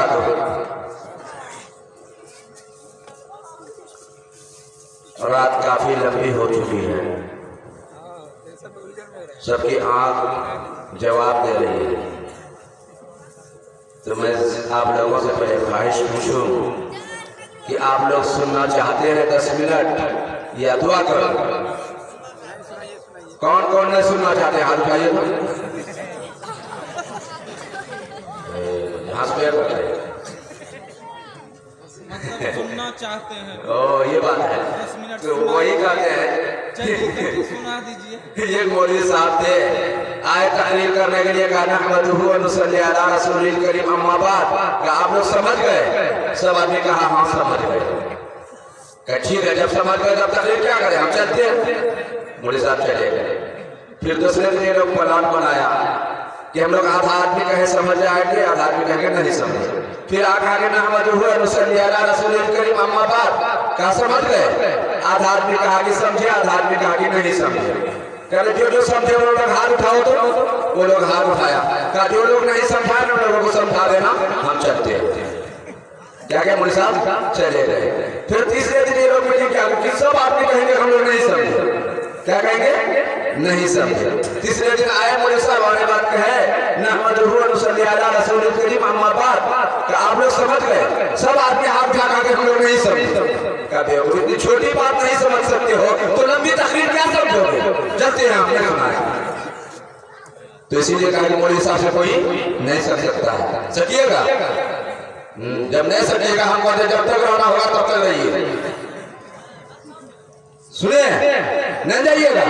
وبرکاتہ۔ رات کافی لمبی ہو چکی ہے، سب کی آنکھ جواب دے رہی ہے، تو میں آپ لوگوں سے پہلے خواہش پوچھوں کہ آپ لوگ سننا چاہتے ہیں 10 منٹ یا دعا کرو؟ کون کون نہیں سننا چاہتے ہیں؟ ہاتھ اٹھائیے تو یہاں سے بتائیے سننا چاہتے ہیں۔ یہ بات ہے، تو وہی کہتے ہیں سنا دیجئے۔ یہ مولوی صاحب تھے، آئے تقریر کرنے کے لیے کہا نحمدہ و نصلی علی رسول الکریم اما بعد، کہ آپ لوگ سمجھ گئے؟ سب آدمی کہا ہاں سمجھ گئے۔ کہ ٹھیک ہے، جب سمجھ گئے تب تقریر کیا کریں، ہم چلتے ہیں۔ مولوی صاحب چلے گئے۔ پھر دوسرے دن یہ لوگ پلان بنایا کہ ہم لوگ آدھا آدمی کہیں سمجھ آئے گے، آدھا آدمی کہیں نہیں سمجھے۔ پھر آگے کہ نحمدہ و نصلی علی رسول الکریم اما بعد، کہا سمجھ گئے؟ آدھا آدمی کہا کہ سمجھے، آدھا آدمی کہا کہ نہیں سمجھے۔ کہا جو سمجھے وہ لوگ ہاتھ اٹھاؤ، تو وہ لوگ ہاتھ اٹھایا۔ کہا جو لوگ نہیں سمجھائے ان لوگوں کو سمجھا دینا، ہم چلتے ہیں۔ کیا کہ مولوی صاحب چلے گئے۔ پھر تیسرے دن یہ لوگ مجھے کیا کہ سب آدمی کہیں گے ہم لوگ نہیں سمجھے۔ کیا کہیں گے؟ نہیں سمجھے۔ تیسرے دن آئے مولوی صاحب آنے بات کہے نحمدہ و نصلی علی رسول الکریم اما بعد، کہ آپ لوگ سمجھ گئے؟ سب آدمی ہاتھ اٹھا کہا کہ ہم لوگ نہیں سمجھے۔ کہتے ہو اتنی چھوٹی بات نہیں سمجھ سکتے ہو تو لمبی تقریر کیا سمجھو گے؟ جلتے ہیں ہم نے سنائے۔ تو اسی لیے کہا کہ مولوی صاحب سے کوئی نہیں سمجھ سکتا ہے، سکیے گا؟ جب نہیں سکیے گا ہم کو جب تک رہنا ہوگا تب تک رہیے، سنیں نہیں جائیے گا۔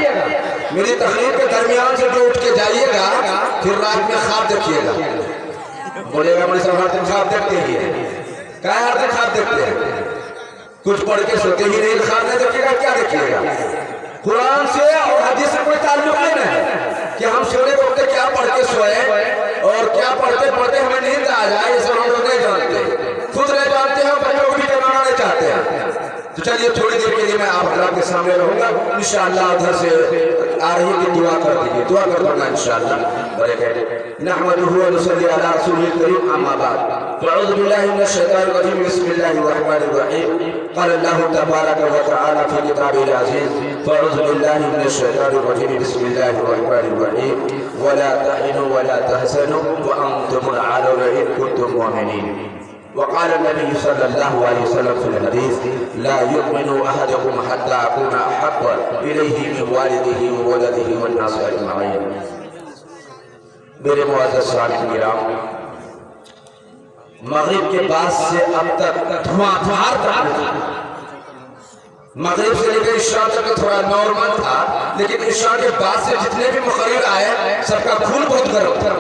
میری تقریر کے درمیان سے جو اٹھ کے جائیے گا پھر رات میں خواب دیکھیے گا، بولے گا مولوی صاحب ہر دن خواب دیکھتے ہی ہے۔ کہا ہر دن خواب دیکھتے ہیں، کچھ پڑھ کے سوتے ہی نہیں، خواب نہیں دیکھیے گا، کیا دیکھیے گا؟ قرآن سے اور حدیث سے کوئی تعلق نہیں ہے کہ ہم سونے کو وقت کیا پڑھ کے سوئے اور کیا پڑھتے پڑھتے ہمیں نیند آ جائے، یہ سب ہم لوگ نہیں جانتے، خود نہیں جانتے ہیں اور بچوں کو بھی جاننا نہیں چاہتے ہیں۔ تو چلیے تھوڑی دیر کے لیے میں آپ حضرات کے سامنے رہوں گا، انشاءاللہ ادھر سے آ رہی ہے کہ دعا کر دیجیے، دعا کر دوں گا انشاءاللہ۔ نحمدہ و نصلی علی رسول الکریم اما بعد، فاعوذ باللہ من الشیطان الرجیم، بسم اللہ الرحمن الرحیم۔ قال اللہ تبارک و تعالی فی کتابہ العزیز، فاعوذ باللہ من الشیطان الرجیم، بسم اللہ الرحمن الرحیم۔ ولا تهنوا ولا تحزنوا وانتم الاعلون ان كنتم مؤمنین۔ وقال النبي صلى الله عليه وسلم في الحديث لا يؤمن أحدكم حتى أكون أحب إليه من والده وولده والناس أجمعين۔ میرے معزز سامعین کرام، مغرب کے بعد سے اب تک دھواں تھا، مغرب سے لے کر عشاء تک تھوڑا نارمل تھا، لیکن عشاء کے بعد سے جتنے بھی مقرر آئے سب کا خون بہت گرم تھا،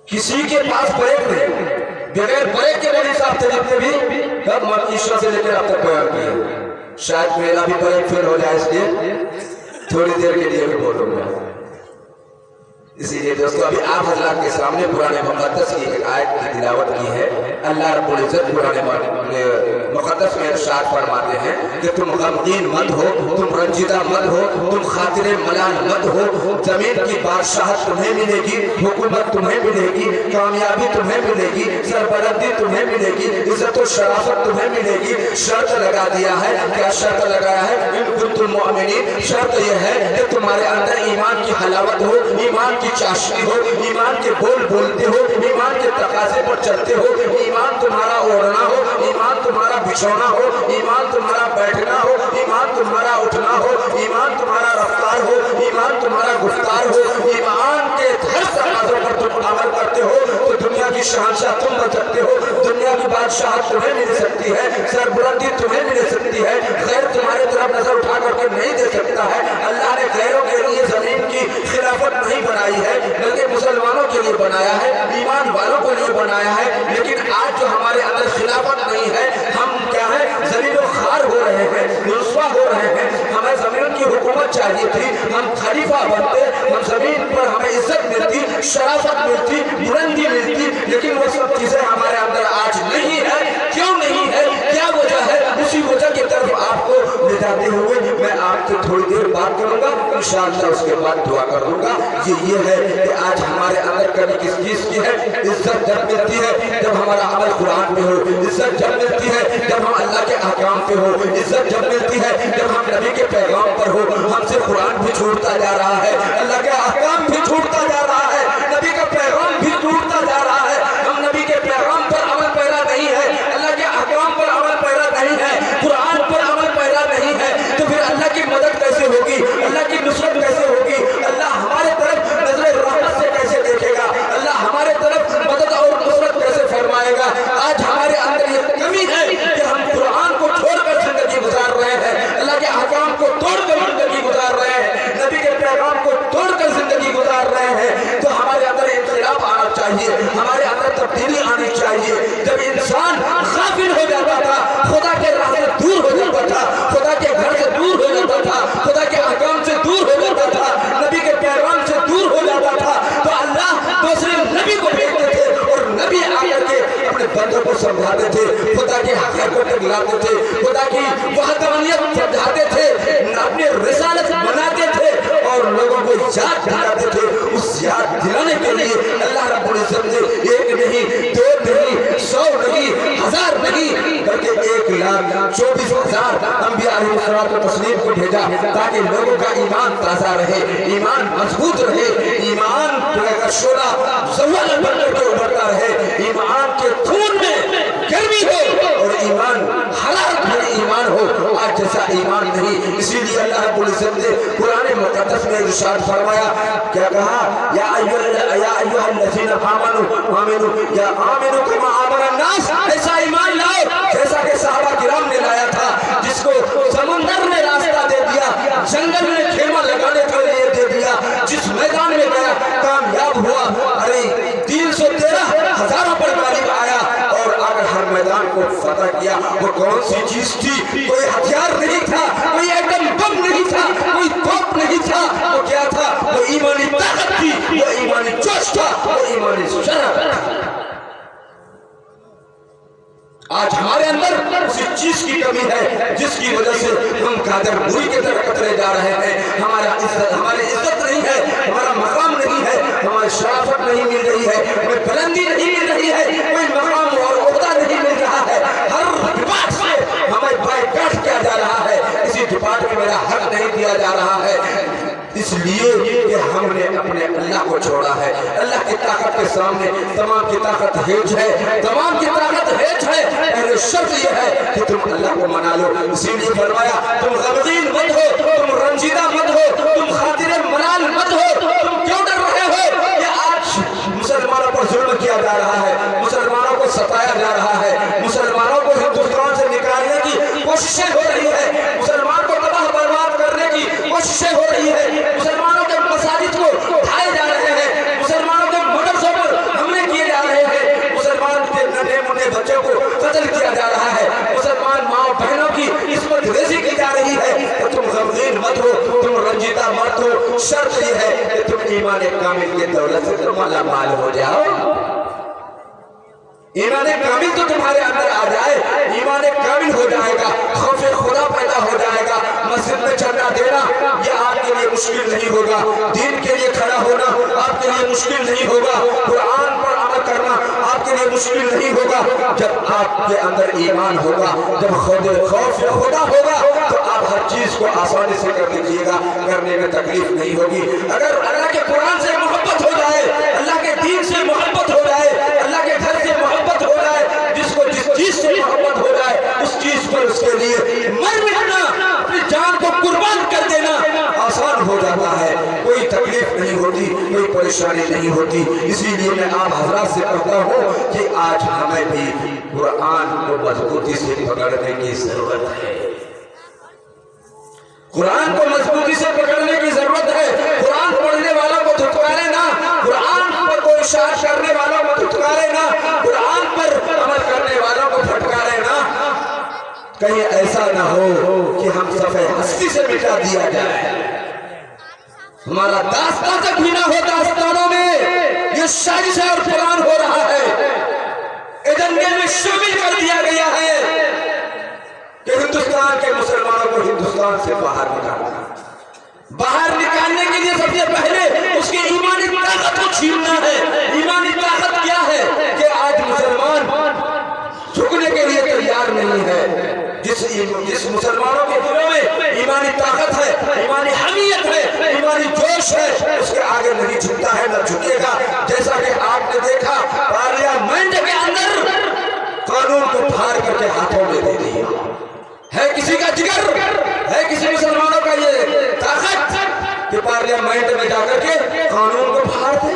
کسی کے پاس بریک نہیں، بغیر بریک کے مولوی صاحب تھے جتنے بھی، تب عشاء سے لے کر اب تک بیان کیے۔ شاید میرا بھی بریک فیل ہو جائے، اس لیے تھوڑی دیر کے لیے بھی بولوں گا۔ اسی لیے دوستو ابھی آپ حضرات کے سامنے قرآن مقدس کی ایک آیت کی تلاوت کی ہے۔ اللہ رب العزت قرآن مقدس میں ارشاد فرماتے ہیں کہ تم غمگین مت ہو، تم رنجیدہ مت ہو، تم خاطر ملال مت ہو، زمین کی بادشاہت تمہیں ملے گی، حکومت تمہیں ملے گی، کامیابی تمہیں ملے گی، سربلندی تمہیں ملے گی، عزت و شرافت تمہیں ملے گی۔ شرط لگا دیا ہے، کیا شرط لگایا ہے؟ ان کنتم مؤمنین، شرط یہ ہے کہ تمہارے اندر ایمان کی حلاوت ہو، ایمان کی چاشنی ہو، ایمان کے بول بولتے ہو، ایمان کے تقاضے پر چلتے ہو، ایمان تمہارا اوڑھنا ہو، ایمان تمہارا بچھونا ہو، ایمان تمہارا بیٹھنا ہو، ایمان تمہارا اٹھنا ہو، ایمان تمہارا رفتار ہو، ایمان تمہارا گفتار ہو، ایمان کے ہر تقاضوں پر تم عمل کرتے ہو تو دنیا کی شہنشاہ تم بن سکتے ہو، دنیا کی بادشاہت تمہیں مل سکتی ہے، سربلندی تمہیں مل سکتی ہے، غیر تمہاری طرف نظر اٹھا کر کے نہیں دے سکتا ہے۔ اللہ نے غیروں کے لیے زمین کی خلافت نہیں بنائی ہے، بلکہ مسلمانوں کے لیے بنایا ہے، ایمان والوں کے لیے بنایا ہے۔ لیکن آج جو ہمارے اندر خلافت نہیں ہے، ہم کیا ہے ذلیل و خوار ہو رہے ہیں، رسوا ہو رہے ہیں۔ ہمیں زمین کی حکومت چاہیے تھی، ہم خلیفہ بنتے، ہم زمین پر ہمیں عزت ملتی، شرافت ملتی، بلندی ملتی، لیکن وہ سب چیزیں ہمارے اندر آج نہیں ہے۔ کیوں نہیں ہے؟ کیا وجہ ہے؟ اسی وجہ کی طرف آپ کو لے جاتے ہوئے میں آپ سے تھوڑی دیر بات کروں گا۔ इंशाअल्लाह उसके बाद दुआ कर दूंगा। ये है कि आज हमारे अंदर कभी किस चीज की है इज्जत जब मिलती है जब हमारा अमल कुरान पे हो, इज्जत जब मिलती है जब हम अल्लाह के अहकाम पे हो, इज्जत जब मिलती है जब हम नबी के पैगाम पर हो। हमसे कुरान भी छूटता जा रहा है, अल्लाह के अहकाम भी छूटता जा रहा है, नबी का पैगाम भी छूटता जा रहा है। हम नबी के पैगाम पर अमल पैरा नहीं है, अल्लाह के अहकाम पर अमल पैरा नहीं है, कुरान पर अमल पैरा नहीं है, तो फिर अल्लाह की मदद कैसे होगी, अल्लाह की नुसरत कैसे होगी, अल्लाह हमारे तरफ नजर रहमत से कैसे देखेगा, अल्लाह हमारे तरफ मदद और नुसरत कैसे फरमाएगा। आज हमारे अंदर ये कमी है कि हम कुरान को छोड़कर जिंदगी गुजार रहे हैं, अल्लाह के अहकाम को तोड़कर जिंदगी गुजार रहे हैं, नबी के पैगाम को तोड़कर जिंदगी गुजार रहे हैं। तो हमारे अंदर इनकलाब आना चाहिए, हमारे अंदर तब्दीली आनी चाहिए। जब इंसान गाफिल हो जाता था, खुदा के राह से दूर हो जाता था, खुदा के घर से दूर हो जाता था, खुदा के अहकाम से दूर हो जाता था, नबी के पैगाम से दूर हो जाता था, तो अल्लाह दूसरे नबी को भेजते थे और नबी आकर के अपने बंदों को समझाते थे, खुदा के हक़ को दिलाते थे, खुदा की वहदानियत समझाते थे, अपनी रिसालत बनाते थे और लोगों को याद दिलाते थे। उस याद दिलाने के लिए अल्लाह रब्बुल इज्जत ने एक नहीं, दो नहीं, 100 नहीं, 1000 नहीं, बल्कि 1,24,000 अंबिया अलैहिस्सलाम को तस्लीम को भेजा ताकि लोगों का ईमान ताज़ा रहे, ईमान मजबूत रहे, ईमान का शोला ज़वाल बनकर के उभरता रहे, ईमान के खून में गर्मी हो और ईमान हरारत भरे ईमान हो। आज जैसा ईमान नहीं, इसीलिए अल्लाह रब्बुल इज्जत ने कुरान मुक़द्दस में इरशाद फरमाया, क्या कहा, या अय्युहल्लज़ीना आमनू या आमिनू कमा आमनन नास, ऐसा ईमान लाओ जैसा कि सहाबा किराम ने लाया था, जिसको समुंदर ने रास्ता दे दिया, जंगल में खेमा लगाने के लिए दे दिया, जिस मैदान में गया कामयाब हुआ। अरे 313 हजारों पर गालिब आया और आकर हर मैदान को फतह किया। वो कौन सी चीज थी? कोई हथियार नहीं था, कोई एटम बम नहीं था, कोई तोप नहीं था, वो क्या था? वो ईमानी ताकत थी, वो ईमानी जोश था, वो ईमानी शरफ था। आज हमारे अंदर उसी चीज की कमी है जिसकी वजह से हम कादर बुरी की तरफ कतरे जा रहे हैं। हमारी इज्जत नहीं है, हमारा मकाम नहीं है, हमारी शराफत नहीं मिल रही है, हमें बुलंदी नहीं मिल रही है, कोई मकाम और ओहदा नहीं मिल रहा है। हर डिपार्ट से हमें बायकॉट किया जा रहा है, किसी डिपार्ट में मेरा हक नहीं दिया जा रहा है, इसलिए कि हमने अपने अल्लाह को छोड़ा है। अल्लाह की ताकत के सामने तमाम की ताकत हेज है, तमाम की ताकत हेज है। पहले शर्त यह है कि तुम अल्लाह को मना लो। इसीलिए फरमाया, तुम गमगीन मत हो, तुम रंजीदा मत हो, तुम खातिरे मलाल मत हो। तुम क्यों डर रहे हो कि आज मुसलमानों पर जुल्म किया जा रहा है, मुसलमानों को सताया जा रहा है, मुसलमानों को हिंदुस्तान से निकालने की कोशिशें हो रही है, मुसलमान को तबाह बर्बाद करने की कोशिशें हो रही है, मुसलमानों के मसाजिद को ढाए जा रहे हैं, मुसलमानों के मदरसों पर हमले किए जा रहे हैं, मुसलमान के नन्हे मुन्ने बच्चों को कत्ल किया जा रहा है, मुसलमान माँ बहनों की इस्मत रेज़ी की जा रही है। तो तुम गमगीन मत हो, तुम रंजीदा मत हो। शर्त यह है कि तुम ईमान कामिल की दौलत से माला माल हो जाओ। ईमान कामिल तो तुम्हारे अंदर आ जाए, ईमान कामिल हो जाएगा, खौफ खुदा पैदा हो जाएगा। मस्जिद में चंदा देना ये आपके लिए मुश्किल नहीं होगा, दीन के लिए खड़ा होना आपके लिए मुश्किल नहीं होगा, कुरान पर अमल करना आपके लिए मुश्किल नहीं होगा। जब आपके अंदर ईमान होगा, जब खौफ खुदा होगा, तो आप हर चीज को आसानी से कर लीजिएगा, करने में तकलीफ नहीं होगी। अगर अल्लाह के कुरान से मोहब्बत हो जाए, अल्लाह के दीन से मोहब्बत हो जाए, अल्लाह के घर से मोहब्बत हो जाए, जिसको जिस चीज से मोहब्बत हो जाए उस चीज पर उसके लिए मर मिटना, अपनी जान को कुर्बान कर देना आसान हो जाता है, कोई तकलीफ नहीं होती, कोई परेशानी नहीं होती। इसीलिए मैं आप हजरात से कहता हूँ कि आज हमें भी कुरान को मजबूती से पकड़ने की जरूरत है, कुरान को मजबूती से पकड़ने की जरूरत है। कुरान पढ़ने वालों को धुतकारे ना, कुरान पर कोई शार करने वालों को धुतकारे ना, कुरान पर अमल करने वालों को फटकारे ना। कहीं ऐसा ना हो कि हम सफे हस्ती से मिटा दिया जाए, हमारा दास्तां तक भी ना हो दास्तानों में ये साजिश और प्लान हो रहा है, एजेंडे में शामिल कर दिया गया है कि हिंदुस्तान के मुसलमानों को हिंदुस्तान से बाहर निकालना, बाहर निकाल निकालने के लिए सबसे पहले उसके ईमानी ताकत को छीनना है। ईमानी ताकत क्या है कि आज मुसलमान झुकने के लिए तैयार नहीं है। जिस मुसलमानों के दिलों में ईमानी ताकत है, ईमानी हमीयत है, ईमानी जोश है, उसके आगे नहीं झुकता है, न झुकेगा। जैसा कि आपने देखा पार्लियामेंट के अंदर कानून को फाड़ करके हाथों में दे दिया है। किसी का जिगर है, किसी मुसलमानों का ये ताकत कि पार्लियामेंट में जाकर के कानून को फाड़ दे।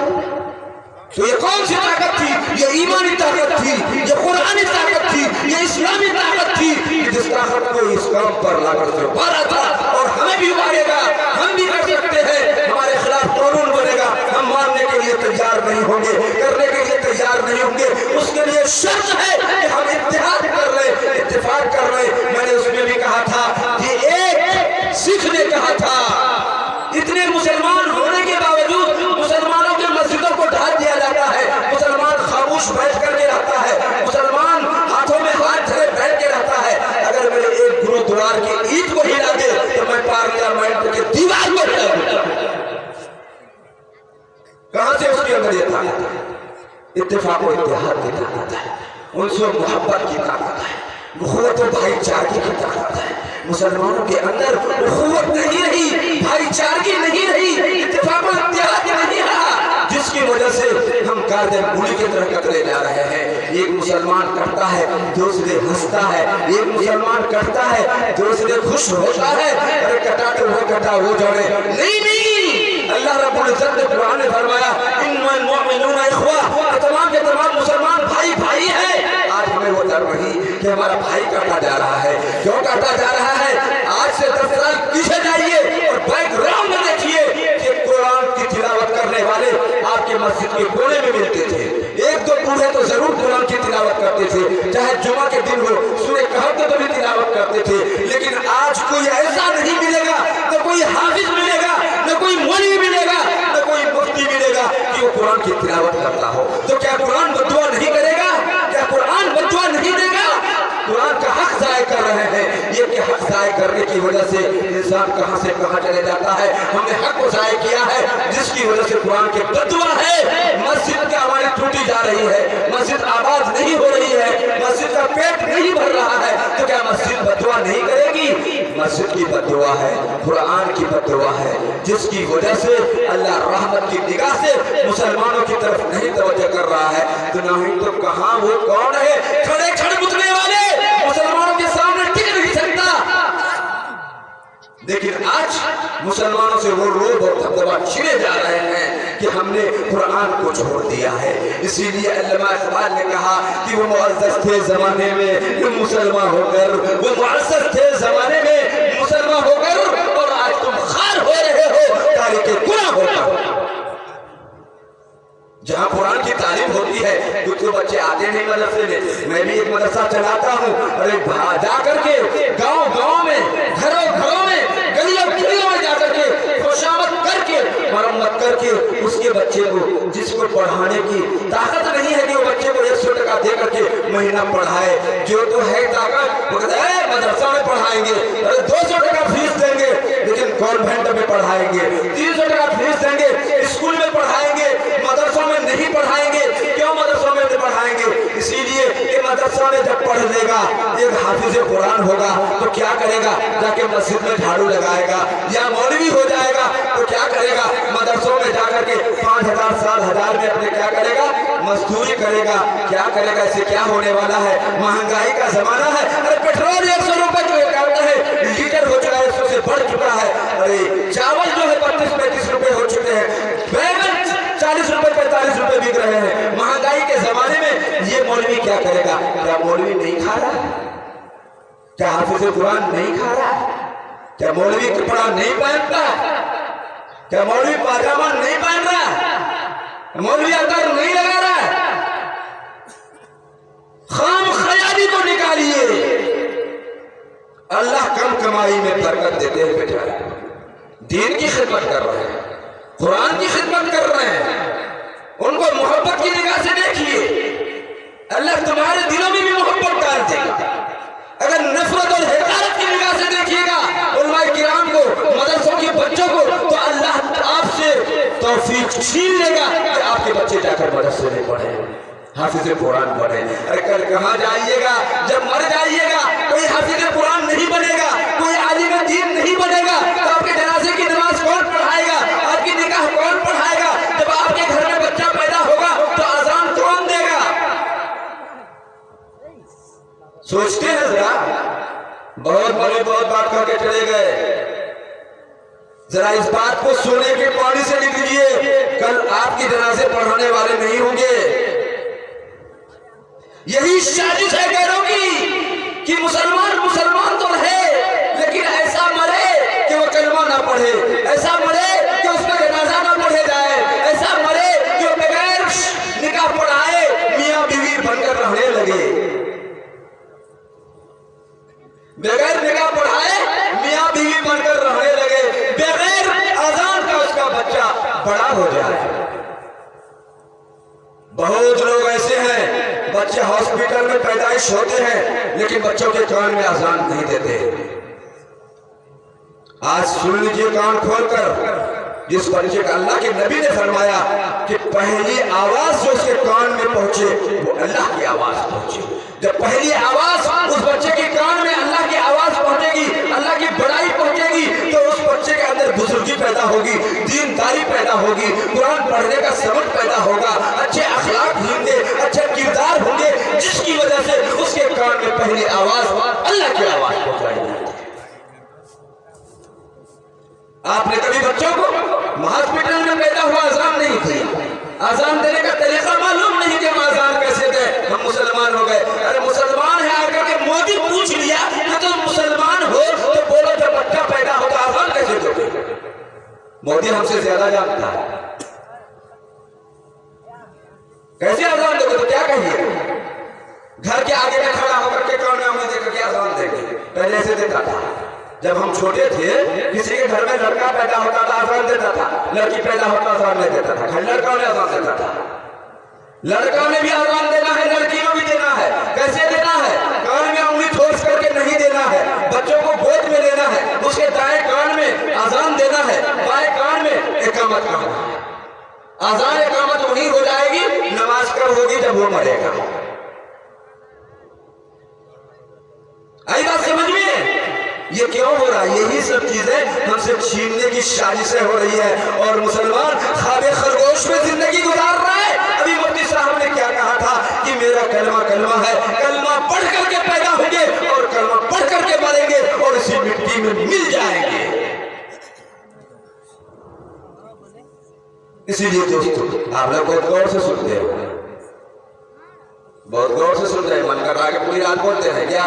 तो ये कौन सी ताकत थी? ये ईमानी ताकत थी, ये कुरानी ताकत थी, ये इस्लामी ताकत थी, जिस ताकत को इस काम पर लाकर के उभारा था। और हमें भी उभारेगा, हम भी कर सकते हैं। हमारे खिलाफ कानून बनेगा, हम मानने के लिए तैयार नहीं होंगे, करने के लिए तैयार नहीं होंगे। उसके लिए शर्त है कि हम इत्तेहाद कर रहे, इत्तेफाक कर रहे। मैंने उसमें भी कहा था कि एक सिख ने कहा था, इतने मुसलमान होने के बावजूद मुसलमानों के मस्जिदों को ढा दिया जाता है, मुसलमान खामोश बैठ करके रहता है, मुसलमान हाथों में हाथ धरे बैठ के रहता है। अगर मेरे एक गुरुद्वार की ईंट को हिला दे तो मैं पार्लियामेंट की दीवार को हिला दूंगा। कहां से उसके अंदर ये ताकत है? इत्तेफाक और इत्तेहाद की ताकत है, उनसे मोहब्बत की ताकत है, उखुवत और भाईचारे की ताकत है। मुसलमानों के अंदर उखुवत नहीं रही, भाईचारे नहीं रही, इत्तेफाक और इत्तेहाद नहीं रहा, जिसकी वजह से हम कायदे मूली की तरह कतरे जा रहे हैं। एक मुसलमान करता है, दूसरे हंसता है, एक मुसलमान करता है, दूसरे खुश होता है। अरे कटा तो वो कटा वो जोड़े नहीं। अल्लाह रब्बुल इज्जत ने कुरान में फरमाया इन्नल मुमिनूना इख्वा, तमाम के तमाम मुसलमान भाई भाई है। आज हमें वो डर नहीं कि हमारा भाई काटा जा रहा है। क्यों काटा जा रहा है? आज से 10 साल पीछे जाइए और बैकग्राउंड में देखिए कि कुरान की तिलावत करने वाले आपके मस्जिद के कोने में मिलते थे। एक दो बूढ़े तो जरूर कुरान की तिलावत करते थे, चाहे जुमा के दिन हो, सूरह कहफ तो भी तिलावत करते थे। लेकिन आज कोई ऐसा नहीं मिलेगा, न कोई हाफिज मिलेगा, न कोई मौलवी मिलेगा, न कोई मुफ्ती मिलेगा कि वो कुरान की तिलावत करता हो। तो क्या कुरान बद्दुआ नहीं करेगा? क्या कुरान बद्दुआ नहीं देगा? कुरान का हक जाय कर रहे हैं। ये कि हक जाय करने की वजह से इंसान कहां से कहां चले जाता है। हमने हक को जाय किया है, जिसकी वजह से कुरान के बद्दुआ है। मस्जिद का हमारी टूटी जा रही है, मस्जिद आबाद नहीं हो रही है, मस्जिद का पेट नहीं भर रहा है। तो क्या मस्जिद बद्दुआ नहीं करेगी? मस्जिद की बद्दुआ है, कुरान की बद्दुआ है, जिसकी वजह से अल्लाह रहमत की निगाह से मुसलमानों की तरफ नहीं तवज्जो कर रहा है। तो नहीं तो कहां वो कौन है खड़े खड़े मुतने वाले मुसलमानों के सामने टिक नहीं सकता। लेकिन आज मुसलमानों से वो रोब और दबदबा छिड़े जा रहे हैं कि हमने कुरान को छोड़ दिया है। इसीलिए अल्लामा इकबाल ने कहा कि वो मुअज़्ज़ज़ थे जमाने में मुसलमान होकर, वो मुअज़्ज़ज़ थे जमाने में मुसलमान होकर, और आज तुम खार हो रहे हो तारीख़ कुरान होकर। जहाँ कुरान की तालीम होती है कुछ तो बच्चे आते नहीं मदरसे में। मैं भी एक मदरसा चलाता हूँ। अरे जाकर के गांव में, घरों में, गलियों में जाकर के खुशामद करके, मरम्मत करके उसके बच्चे को, जिसको पढ़ाने की ताकत नहीं है कि वो बच्चे को 100 टका दे करके महीना पढ़ाए, जो तो है ताकत वो कहते हैं मदरसा में पढ़ाएंगे। अरे 200 टका फीस देंगे लेकिन कॉन्वेंट में पढ़ाएंगे, 300 टका फीस देंगे स्कूल में पढ़ाएंगे, मदरसों में नहीं पढ़ाएंगे। क्यों मदरसों में नहीं पढ़ाएंगे? इसीलिए कि मदरसा में जब पढ़ लेगा, एक हाफिज कुरान होगा तो क्या करेगा? जाके मस्जिद में झाड़ू लगाएगा, या मौलवी हो जाएगा तो क्या करेगा? मदरसों में जाकर के 5,000 7,000 में अपने क्या करेगा? मजदूरी करेगा। क्या करेगा? इससे क्या होने वाला है? महंगाई का जमाना है। अरे पेट्रोल 100 रुपए जो कहता है लीटर हो चुका है, 100 से बढ़ चुका है। अरे चावल जो है 32-35 रुपए हो चुके हैं, बैगन 40 रुपए 45 रुपए बिक रहे हैं। महंगाई के जमाने में ये मौलवी क्या करेगा? क्या मौलवी नहीं खा रहा? क्या हाफिज कुरान नहीं खा रहा? क्या मौलवी कपड़ा नहीं पहनता? क्या मौलवी पाजामा नहीं पहन रहा? मौलवी अतर नहीं लगा रहा? खाम खयाली को निकालिए। अल्लाह कम कमाई में बरकत देते हैं बेचारे। दीन की खिदमत कर रहे हैं, कुरान की खिदमत कर रहे हैं, उनको मोहब्बत की निगाह से देखिए। अल्लाह तुम्हारे दिलों में भी मोहब्बत डाल देगा। अगर नफरत और हिकारत की निगाह से देखिएगा उलमाए किराम को, मदरसों के बच्चों को, तो अल्लाह तौफीक छीन लेगा कि आपके बच्चे जाकर मदरसे में पढ़े, हाफिज कुरान पढ़े। अरे कल कहाँ जाइएगा, जब मर जाइएगा कोई हाफिज कुरान नहीं बनेगा, कोई आलिम दीन नहीं बनेगा, तो आपके जनाजे की नमाज कौन पढ़ाएगा, आपकी निकाह कौन पढ़ाएगा? जब आपके घर में बच्चा पैदा होगा तो अजान कौन देगा? सोचते हैं जरा, बहुत बड़े बहुत बात करके चले गए। जरा इस बात को सोने के पानी से लिख लीजिए, कल आपकी जनाजे पढ़ाने वाले नहीं होंगे। यही साजिश है गैरों की कि मुसलमान मुसलमान तो है लेकिन ऐसा मरे कि वो कलमा ना पढ़े, ऐसा मरे कि उसका जनाजा ना पढ़े जाए, ऐसा मरे कि वो बगैर निकाह पढ़ाए मियां बीवी बनकर रहने लगे, बगैर निकाह पढ़ाए मियां बीवी बनकर रहने लगे, बगैर अजान का उसका बच्चा बड़ा हो जाए। बहुत लोग ऐसे हैं, बच्चे हॉस्पिटल में पैदाइश होते हैं लेकिन बच्चों के कान में अजान नहीं देते। आज सुन लीजिए कान खोलकर, जिस बच्चे का अल्लाह के नबी ने फरमाया कि पहली आवाज जो उसके कान में पहुंचे वो अल्लाह की आवाज पहुंचे। जब पहली आवाज उस बच्चे के कान में अल्लाह की आवाज पहुंचेगी, अल्लाह की बड़ाई पहुंचेगी, तो उस बच्चे के अंदर बुजुर्गी पैदा होगी, दीनदारी पैदा होगी, कुरान पढ़ने का सबक पैदा होगा, अच्छे अखलाक होंगे, अच्छे किरदार होंगे, जिसकी वजह से उसके कान में पहली आवाज अल्लाह की आवाज पहुंचाई जाती है। आपने कभी बच्चों को हॉस्पिटल में पैदा हुआ अजान नहीं दिया, अजान देने का तरीका मालूम नहीं कि हम अजान कैसे दें, हम मुसलमान हो गए। अरे मुसलमान है आकर के मोदी पूछ लिया कि तुम मुसलमान हो तो बोलो जब बच्चा पैदा होता अजान कैसे दोगे? मोदी हमसे ज्यादा जानता है, कैसे अजान दोगे? तो क्या कहिए, घर के आगे में खड़ा होकर के कौन में देकर के अजान देंगे? पहले ऐसे देता था, जब हम छोटे थे किसी के घर में लड़का पैदा होता था अजान देता था, लड़की पैदा होता अजान नहीं देता था, लड़का ने अजान देता था। लड़का में भी अजान देना है, लड़की में भी देना है। कैसे देना है? कान में उंगली ठोस करके नहीं देना है, बच्चों को गोद में लेना है, उसके दाएं कान में अजान देना है, बाएं कान में इकामत करना है। अजान इकामत वही हो जाएगी, नमाज कब होगी? जब वो मरेगा। आई बात समझ में? ये क्यों हो रहा है? यही सब चीजें हमसे छीनने की साजिशें हो रही है और मुसलमान ख्वाबे खरगोश में जिंदगी गुजार रहा है। अभी मुफ्ती साहब ने क्या कहा था कि मेरा कलमा कलमा है, कलमा पढ़ करके पैदा होंगे और कलमा पढ़ करके मरेंगे और इसी मिट्टी में मिल जाएंगे। इसीलिए दोस्तों आप लोग बहुत गौर से सुनते हैं, बहुत गौर से सुन रहे हैं, मन कर रहा है कि पूरी रात बोलते हैं क्या?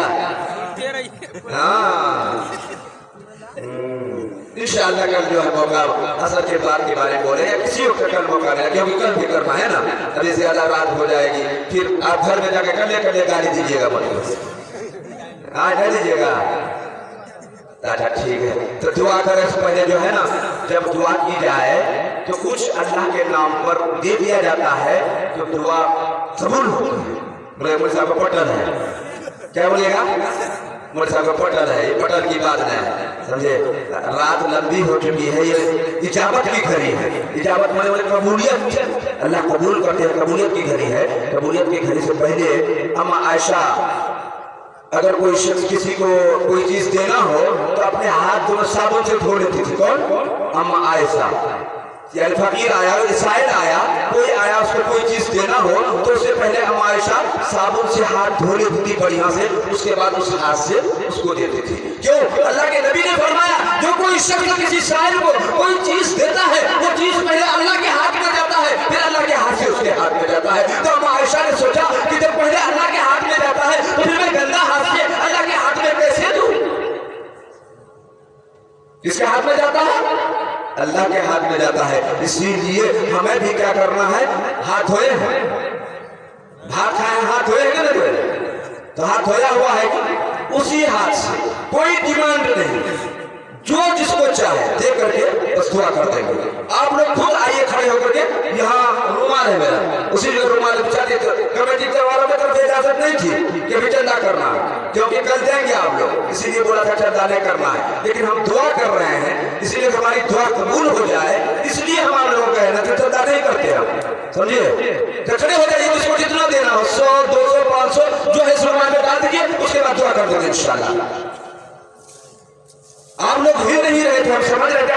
हाँ, इंशाअल्लाह कल जो है मौका असर के बाद के बारे में बोलेंगे, किसी वक्त कल मौका नहीं, क्योंकि कल भी करना है ना, अभी ज्यादा रात हो जाएगी, फिर आप घर में जाके कल गाली दीजिएगा, मतलब हाँ नहीं दीजिएगा। अच्छा ठीक है, तो दुआ करने से पहले जो है ना, जब दुआ की जाए तो कुछ अल्लाह के नाम पर दे दिया जाता है तो दुआ कबूल होती है। बोले साहब का पटल है, क्या बोलिएगा? मोर साहब का पटल है, ये पटल की बात नहीं, समझे? रात लंबी हो चुकी है, ये इजाबत की घड़ी है। इजाबत माने कबूलियत, अल्लाह कबूल करते हैं, कबूलियत की घड़ी है। कबूलियत की घड़ी से पहले अम्मा आयशा, अगर कोई शख्स किसी को कोई चीज देना हो तो अपने हाथ दोनों साबुन से धो लेती थी। कौन? अम्मा आयशा। फकीर आया, साइल आया, कोई आया, उसको कोई चीज देना हो तो उससे पहले अम्मा आयशा साबुन से हाथ धो लेती थी बढ़िया से, उसके बाद उस हाथ से उसको देती थी। क्यों? अल्लाह के नबी ने फरमाया जो कोई शख्स किसी साइल को कोई चीज देता है वो चीज पहले अल्लाह के हाथ में जाता है, फिर अल्लाह के हाथ से उसके हाथ में जाता है। तो अम्मा आयशा ने सोचा कि जब पहले अल्लाह के हाथ में जाता है तो फिर मैं गंदा हाथ से अल्लाह के हाथ में कैसे दूं? किसके हाथ में जाता है? अल्लाह के हाथ में जाता है। इसीलिए हमें भी क्या करना है? हाथ धोए हैं, भात खाए, हाथ धोए हैं ना? तो हाथ धोया हुआ है कि उसी हाथ से, कोई डिमांड नहीं, जो जिसको चाहे दे करके बस दुआ कर देंगे। आप लोग खुद आइए खड़े होकर के, यहाँ रुमाल रुमाल है मेरा, उसी जगह रुमाल बिछा दिए। तो कमेटी वालों की तरफ इजाजत नहीं थी कि अभी चंदा करना, क्योंकि कल देंगे आप लोग, इसीलिए बोला था चंदा नहीं करना है। लेकिन हम दुआ कर रहे हैं, इसीलिए हमारी दुआ कबूल हो जाए, इसलिए हम आप लोगों को कहना कि चंदा नहीं करते हम, समझिए। तो खड़े हो जाइए, उसको जितना देना हो, 100, 200, 500 जो है इस रुमाल में डाल दीजिए, उसके बाद दुआ कर देंगे इंशाल्लाह। आप लोग हिल नहीं रहे थे, हम समझ रहे थे।